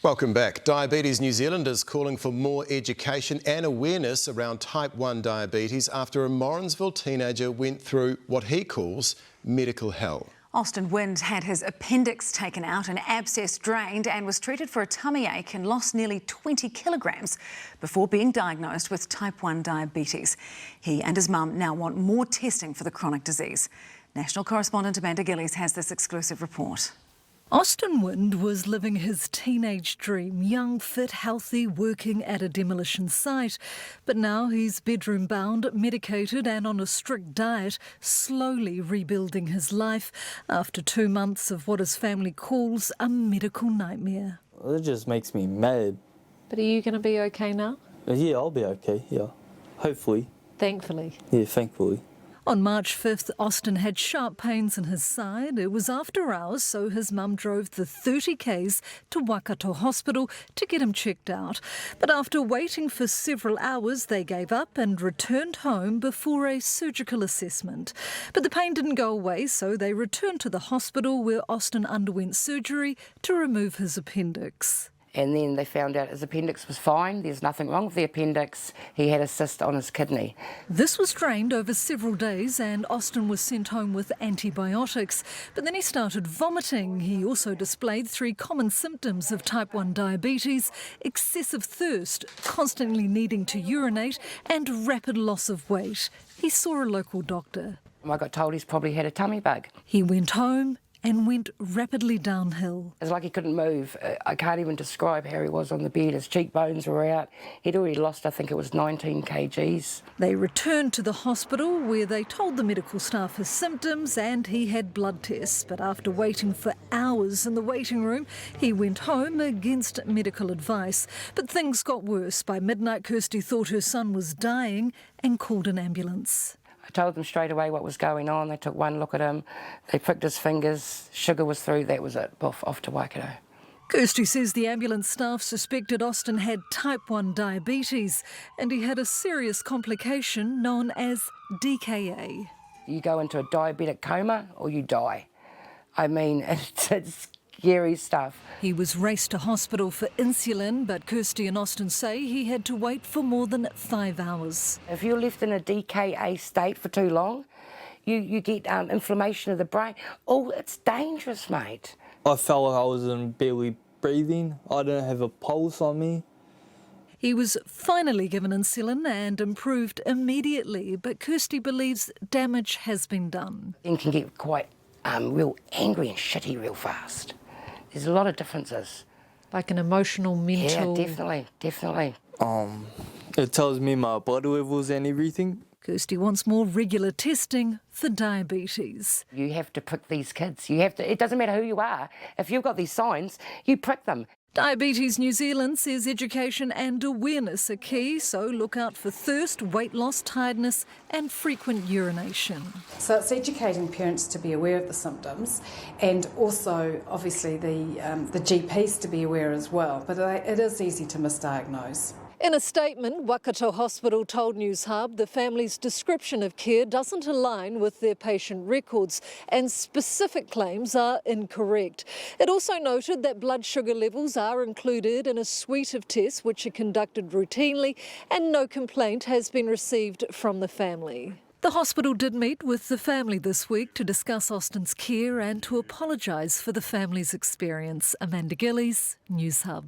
Welcome back. Diabetes New Zealand is calling for more education and awareness around type 1 diabetes after a Morrinsville teenager went through what he calls medical hell. Austin Wind had his appendix taken out, an abscess drained and was treated for a tummy ache and lost nearly 20 kilograms before being diagnosed with type 1 diabetes. He and his mum now want more testing for the chronic disease. National correspondent Amanda Gillies has this exclusive report. Austin Wind was living his teenage dream, young, fit, healthy, working at a demolition site. But now he's bedroom-bound, medicated and on a strict diet, slowly rebuilding his life after 2 months of what his family calls a medical nightmare. It just makes me mad. But are you going to be okay now? Yeah, I'll be okay, yeah. Hopefully. Thankfully. Yeah, thankfully. On March 5th, Austin had sharp pains in his side. It was after hours, so his mum drove the 30 k's to Waikato Hospital to get him checked out. But after waiting for several hours, they gave up and returned home before a surgical assessment. But the pain didn't go away, so they returned to the hospital where Austin underwent surgery to remove his appendix. And then they found out his appendix was fine, there's nothing wrong with the appendix, he had a cyst on his kidney. This was drained over several days and Austin was sent home with antibiotics. But then he started vomiting. He also displayed 3 common symptoms of type 1 diabetes: excessive thirst, constantly needing to urinate and rapid loss of weight. He saw a local doctor. I got told he's probably had a tummy bug. He went home and went rapidly downhill. It's like he couldn't move. I can't even describe how he was on the bed. His cheekbones were out. He'd already lost, I think it was 19 kgs. They returned to the hospital where they told the medical staff his symptoms and he had blood tests. But after waiting for hours in the waiting room, he went home against medical advice. But things got worse. By midnight, Kirsty thought her son was dying and called an ambulance. I told them straight away what was going on. They took one look at him, they pricked his fingers, sugar was through, that was it, poof, off to Waikato. Kirsty says the ambulance staff suspected Austin had type 1 diabetes and he had a serious complication known as DKA. You go into a diabetic coma or you die. I mean, it's scary stuff. He was raced to hospital for insulin, but Kirsty and Austin say he had to wait for more than 5 hours. If you're left in a DKA state for too long, you get inflammation of the brain. Oh, it's dangerous, mate. I felt like I was barely breathing. I didn't have a pulse on me. He was finally given insulin and improved immediately, but Kirsty believes damage has been done. You can get quite real angry and shitty real fast. There's a lot of differences. Like an emotional, mental... Yeah, definitely. It tells me my blood levels and everything. Kirsty wants more regular testing for diabetes. You have to prick these kids. You have to. It doesn't matter who you are. If you've got these signs, you prick them. Diabetes New Zealand says education and awareness are key, so look out for thirst, weight loss, tiredness and frequent urination. So it's educating parents to be aware of the symptoms and also obviously the GPs to be aware as well, but it is easy to misdiagnose. In a statement, Waikato Hospital told Newshub the family's description of care doesn't align with their patient records and specific claims are incorrect. It also noted that blood sugar levels are included in a suite of tests which are conducted routinely and no complaint has been received from the family. The hospital did meet with the family this week to discuss Austin's care and to apologise for the family's experience. Amanda Gillies, Newshub.